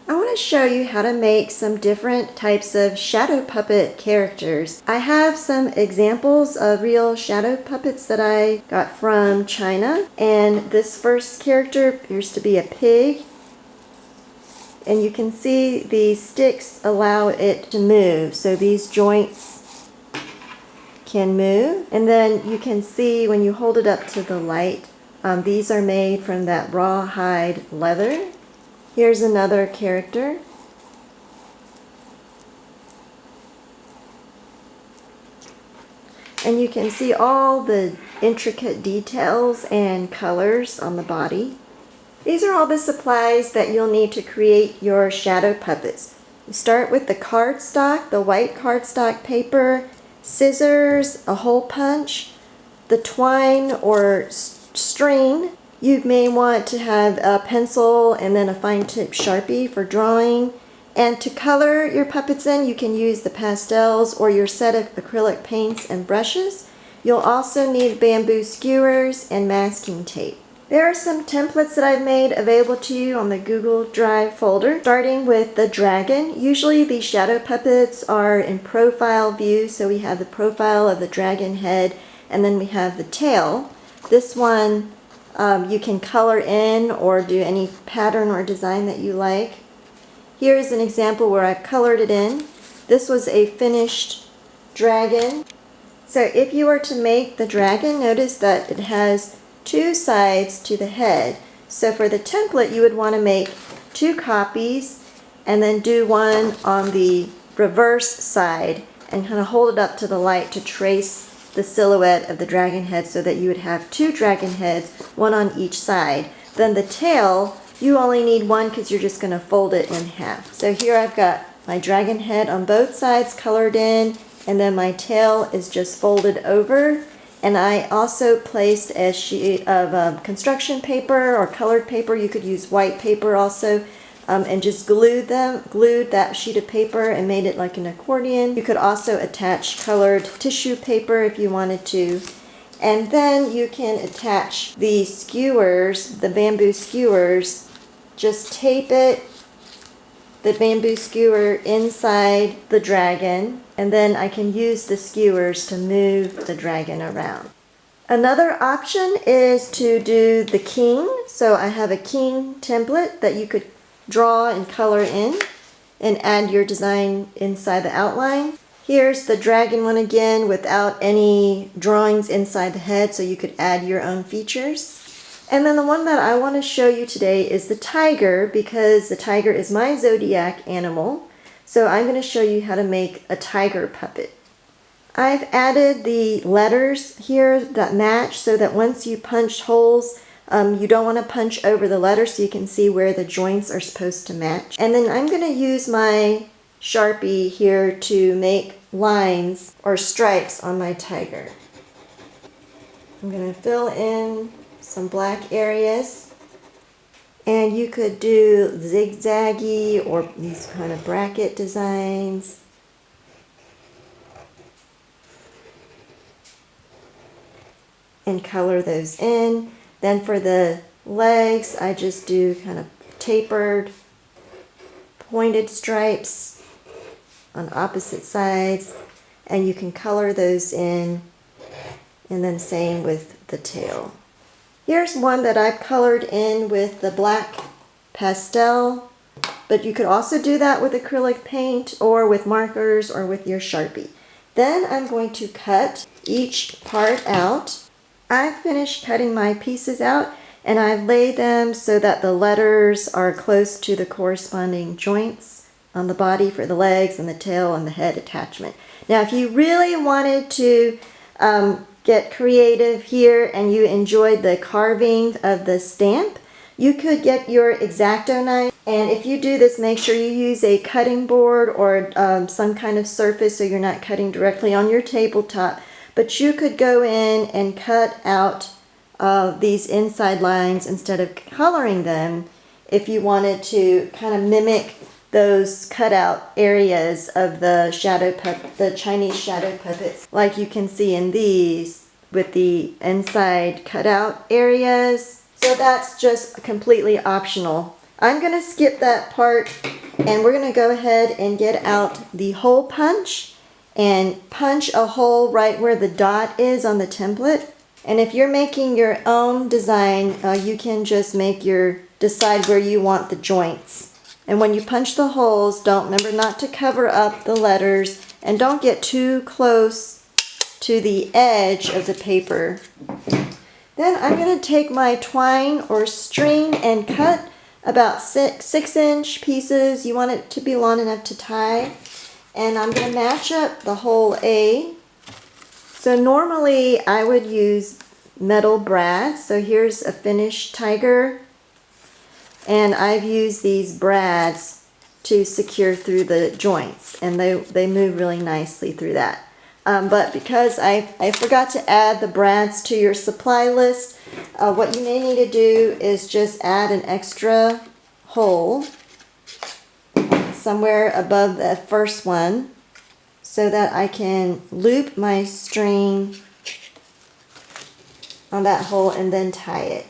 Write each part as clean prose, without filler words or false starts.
I want to show you how to make some different types of shadow puppet characters. I have some examples of real shadow puppets that I got from China, and this first character appears to be a pig, and you can see the sticks allow it to move, so these joints can move. And then you can see when you hold it up to the light, these are made from that rawhide leather. Here's another character. And you can see all the intricate details and colors on the body. These are all the supplies that you'll need to create your shadow puppets. You start with the cardstock, the white cardstock paper, scissors, a hole punch, the twine or string. You may want to have a pencil and then a fine tip Sharpie for drawing. And to color your puppets in, you can use the pastels or your set of acrylic paints and brushes. You'll also need bamboo skewers and masking tape. There are some templates that I've made available to you on the Google Drive folder, starting with the dragon. Usually these shadow puppets are in profile view, so we have the profile of the dragon head and then we have the tail. This one you can color in or do any pattern or design that you like. Here's an example where I've colored it in. This was a finished dragon. So if you were to make the dragon, notice that it has two sides to the head. So for the template, you would want to make 2 copies and then do one on the reverse side and kind of hold it up to the light to trace the silhouette of the dragon head so that you would have 2 dragon heads, one on each side. Then the tail, you only need one because you're just going to fold it in half. So here I've got my dragon head on both sides colored in, and then my tail is just folded over. And I also placed a sheet of construction paper or colored paper. You could use white paper also. And just glued that sheet of paper and made it like an accordion. You could also attach colored tissue paper if you wanted to. And then you can attach the skewers, the bamboo skewers. Just tape it, the bamboo skewer inside the dragon, and then I can use the skewers to move the dragon around. Another option is to do the king. So I have a king template that you could draw and color in and add your design inside the outline. Here's the dragon one again without any drawings inside the head, so you could add your own features. And then the one that I want to show you today is the tiger, because the tiger is my zodiac animal. So I'm going to show you how to make a tiger puppet. I've added the letters here that match so that once you punch holes, you don't want to punch over the letters so you can see where the joints are supposed to match. And then I'm going to use my Sharpie here to make lines or stripes on my tiger. I'm going to fill in some black areas. And you could do zigzaggy or these kind of bracket designs. And color those in. Then for the legs, I just do kind of tapered, pointed stripes on opposite sides, and you can color those in, and then same with the tail. Here's one that I've colored in with the black pastel, but you could also do that with acrylic paint or with markers or with your Sharpie. Then I'm going to cut each part out. I've finished cutting my pieces out, and I've laid them so that the letters are close to the corresponding joints on the body for the legs and the tail and the head attachment. Now if you really wanted to get creative here and you enjoyed the carving of the stamp, you could get your X-Acto knife, and if you do this, make sure you use a cutting board or some kind of surface so you're not cutting directly on your tabletop. But you could go in and cut out these inside lines instead of coloring them if you wanted to kind of mimic those cutout areas of the Chinese shadow puppets, like you can see in these with the inside cutout areas. So that's just completely optional. I'm going to skip that part And we're going to go ahead and get out the hole punch and punch a hole right where the dot is on the template. And if you're making your own design, you can just decide where you want the joints. And when you punch the holes, remember not to cover up the letters and don't get too close to the edge of the paper. Then I'm going to take my twine or string and cut about 6-inch pieces. You want it to be long enough to tie. And I'm going to match up the hole A. So normally I would use metal brads. So here's a finished tiger. And I've used these brads to secure through the joints. And they move really nicely through that. But because I forgot to add the brads to your supply list, what you may need to do is just add an extra hole somewhere above the first one so that I can loop my string on that hole and then tie it.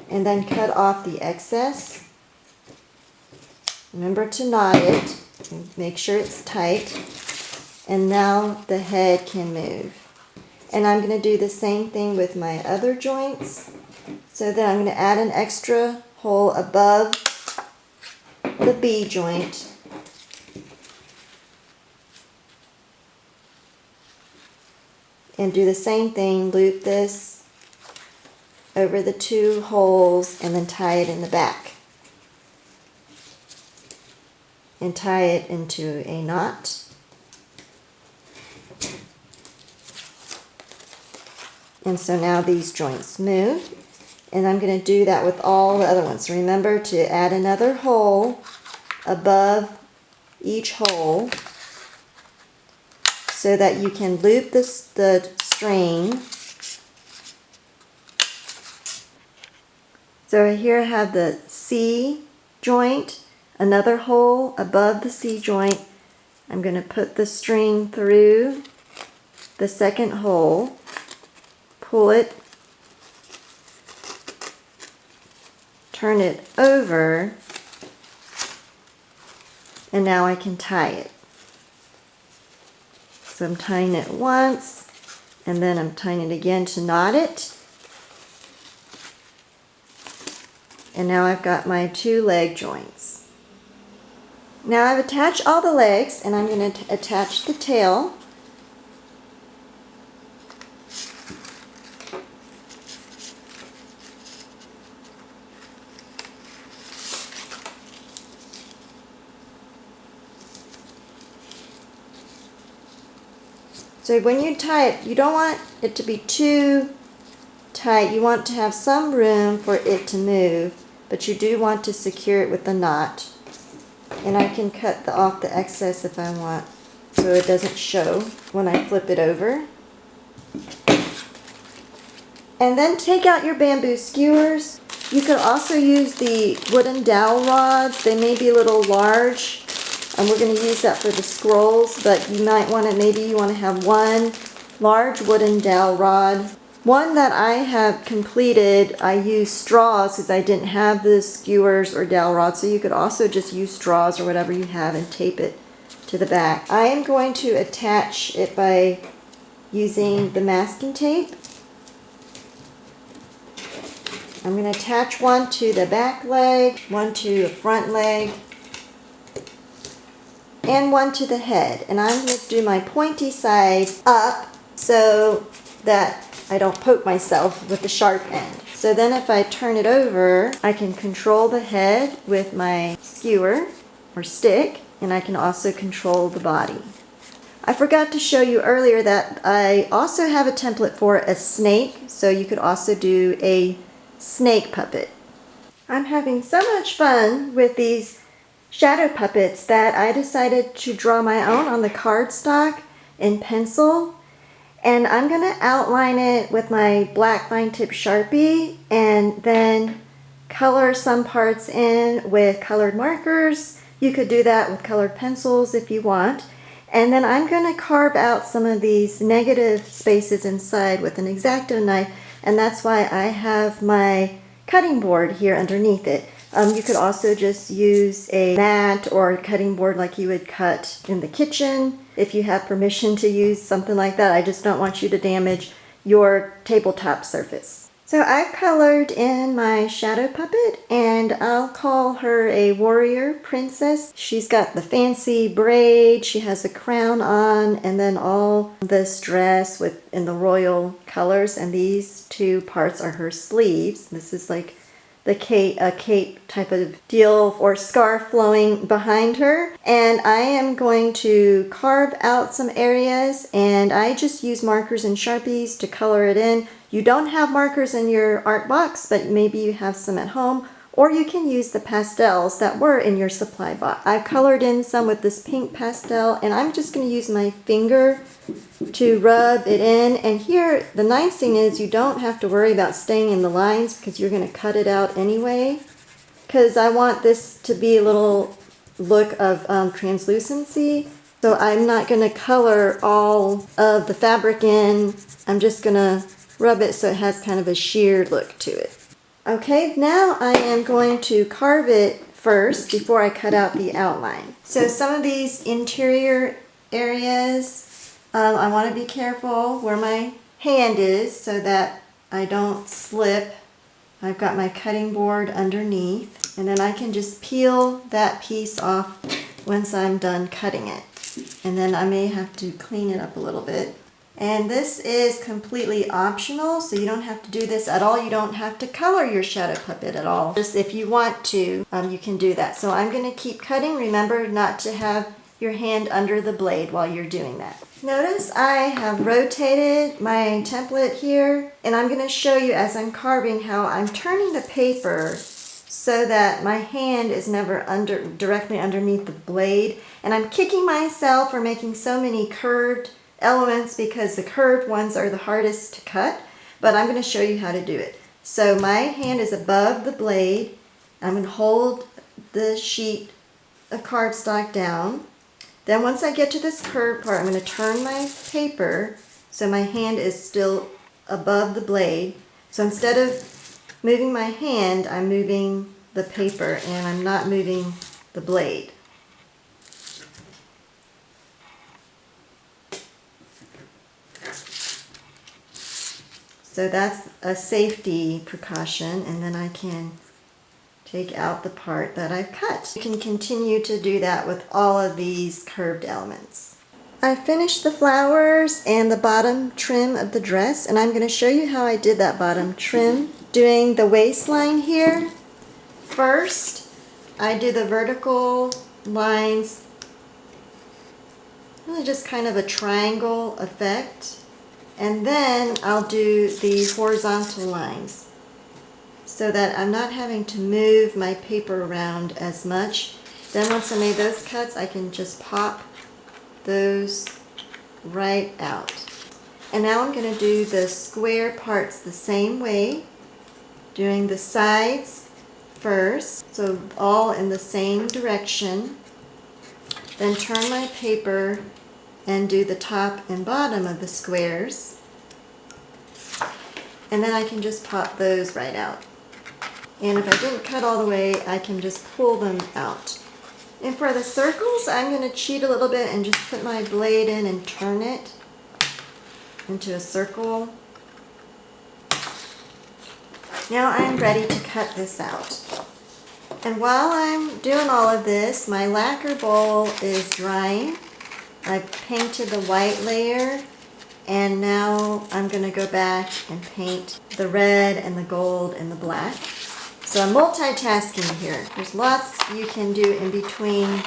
And then cut off the excess. Remember to knot it and make sure it's tight. And now the head can move. And I'm going to do the same thing with my other joints. So then I'm going to add an extra hole above the B joint. And do the same thing, loop this over the 2 holes and then tie it in the back. And tie it into a knot. And so now these joints move. And I'm going to do that with all the other ones. Remember to add another hole above each hole so that you can loop the string. So here I have the C joint. Another hole above the C joint. I'm going to put the string through the second hole, pull it, turn it over, and now I can tie it. So I'm tying it once, and then I'm tying it again to knot it. And now I've got my 2 leg joints. Now I've attached all the legs, and I'm going to attach the tail. So when you tie it, you don't want it to be too tight. You want to have some room for it to move, but you do want to secure it with the knot. And I can cut off the excess if I want, so it doesn't show when I flip it over. And then take out your bamboo skewers. You could also use the wooden dowel rods. They may be a little large, and we're going to use that for the scrolls, but you might want to, maybe you want to have one large wooden dowel rod. One that I have completed, I used straws because I didn't have the skewers or dowel rods, so you could also just use straws or whatever you have and tape it to the back. I am going to attach it by using the masking tape. I'm going to attach one to the back leg, one to the front leg, and one to the head. And I'm going to do my pointy side up so that I don't poke myself with the sharp end. So then if I turn it over, I can control the head with my skewer or stick, and I can also control the body. I forgot to show you earlier that I also have a template for a snake, so you could also do a snake puppet. I'm having so much fun with these shadow puppets that I decided to draw my own on the cardstock in pencil. And I'm going to outline it with my black fine tip Sharpie and then color some parts in with colored markers. You could do that with colored pencils if you want. And then I'm going to carve out some of these negative spaces inside with an X-Acto knife, and that's why I have my cutting board here underneath it. You could also just use a mat or a cutting board like you would cut in the kitchen if you have permission to use something like that. I just don't want you to damage your tabletop surface. So I've colored in my shadow puppet, and I'll call her a warrior princess. She's got the fancy braid, she has a crown on, and then all this dress in the royal colors, and these two parts are her sleeves. This is like a cape type of deal or scarf flowing behind her. And I am going to carve out some areas, and I just use markers and Sharpies to color it in. You don't have markers in your art box, but maybe you have some at home, or you can use the pastels that were in your supply box. I've colored in some with this pink pastel, and I'm just going to use my finger to rub it in. And here, the nice thing is you don't have to worry about staying in the lines because you're going to cut it out anyway. Because I want this to be a little look of translucency. So I'm not going to color all of the fabric in. I'm just going to rub it so it has kind of a sheer look to it. Okay, now I am going to carve it first before I cut out the outline. So some of these interior areas, I want to be careful where my hand is so that I don't slip. I've got my cutting board underneath, and then I can just peel that piece off once I'm done cutting it. And then I may have to clean it up a little bit. And this is completely optional, so you don't have to do this at all. You don't have to color your shadow puppet at all. Just if you want to, you can do that. So I'm going to keep cutting. Remember not to have your hand under the blade while you're doing that. Notice I have rotated my template here, and I'm going to show you as I'm carving how I'm turning the paper so that my hand is never directly underneath the blade. And I'm kicking myself for making so many curved elements because the curved ones are the hardest to cut, but I'm going to show you how to do it. So my hand is above the blade. I'm going to hold the sheet of cardstock down. Then once I get to this curved part, I'm going to turn my paper so my hand is still above the blade. So instead of moving my hand, I'm moving the paper, and I'm not moving the blade. So that's a safety precaution, and then I can take out the part that I've cut. You can continue to do that with all of these curved elements. I finished the flowers and the bottom trim of the dress, and I'm going to show you how I did that bottom trim. Doing the waistline here, first I do the vertical lines, really just kind of a triangle effect. And then I'll do the horizontal lines so that I'm not having to move my paper around as much. Then once I made those cuts, I can just pop those right out. And now I'm going to do the square parts the same way, doing the sides first, so all in the same direction. Then turn my paper and do the top and bottom of the squares. And then I can just pop those right out. And if I didn't cut all the way, I can just pull them out. And for the circles, I'm going to cheat a little bit and just put my blade in and turn it into a circle. Now I'm ready to cut this out. And while I'm doing all of this, my lacquer bowl is drying. I painted the white layer, and now I'm going to go back and paint the red and the gold and the black. So I'm multitasking here. There's lots you can do in between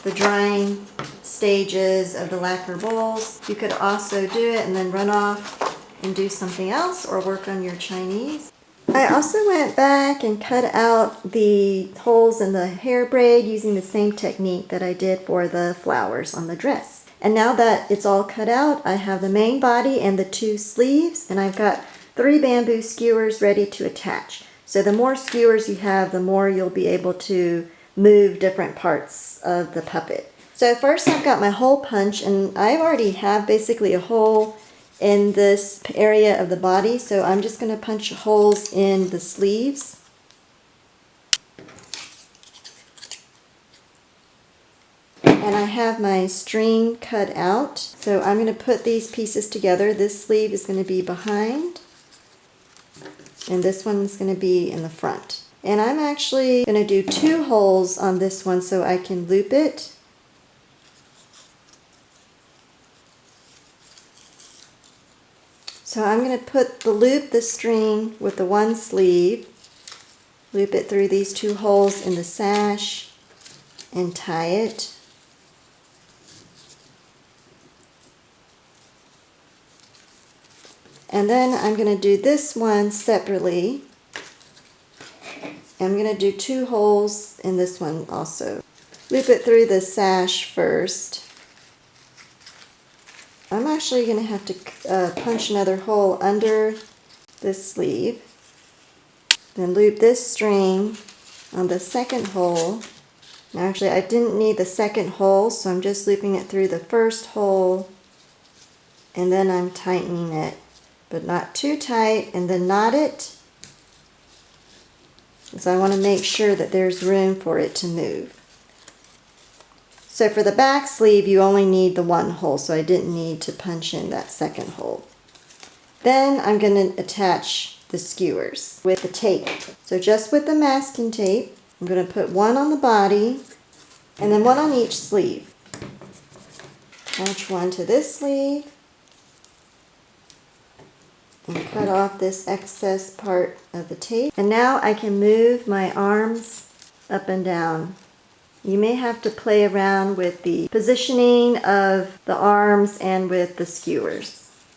the drying stages of the lacquer bowls. You could also do it and then run off and do something else or work on your Chinese. I also went back and cut out the holes in the hair braid using the same technique that I did for the flowers on the dress. And now that it's all cut out, I have the main body and the two sleeves, and I've got 3 bamboo skewers ready to attach. So the more skewers you have, the more you'll be able to move different parts of the puppet. So first I've got my hole punch, and I already have basically a hole in this area of the body, so I'm just going to punch holes in the sleeves. And I have my string cut out, so I'm going to put these pieces together. This sleeve is going to be behind, and this one's going to be in the front. And I'm actually going to do 2 holes on this one so I can loop it. So I'm going to loop the string with the one sleeve, loop it through these 2 holes in the sash, and tie it. And then I'm going to do this one separately. I'm going to do 2 holes in this one also. Loop it through the sash first. I'm actually going to have to punch another hole under this sleeve. Then loop this string on the second hole. Actually, I didn't need the second hole, so I'm just looping it through the first hole, and then I'm tightening it, but not too tight, and then knot it, because I want to make sure that there's room for it to move. So for the back sleeve, you only need the 1 hole, so I didn't need to punch in that second hole. Then I'm going to attach the skewers with the tape. So just with the masking tape, I'm going to put 1 on the body and then 1 on each sleeve. Attach 1 to this sleeve and cut off this excess part of the tape. And now I can move my arms up and down. You may have to play around with the positioning of the arms and with the skewers.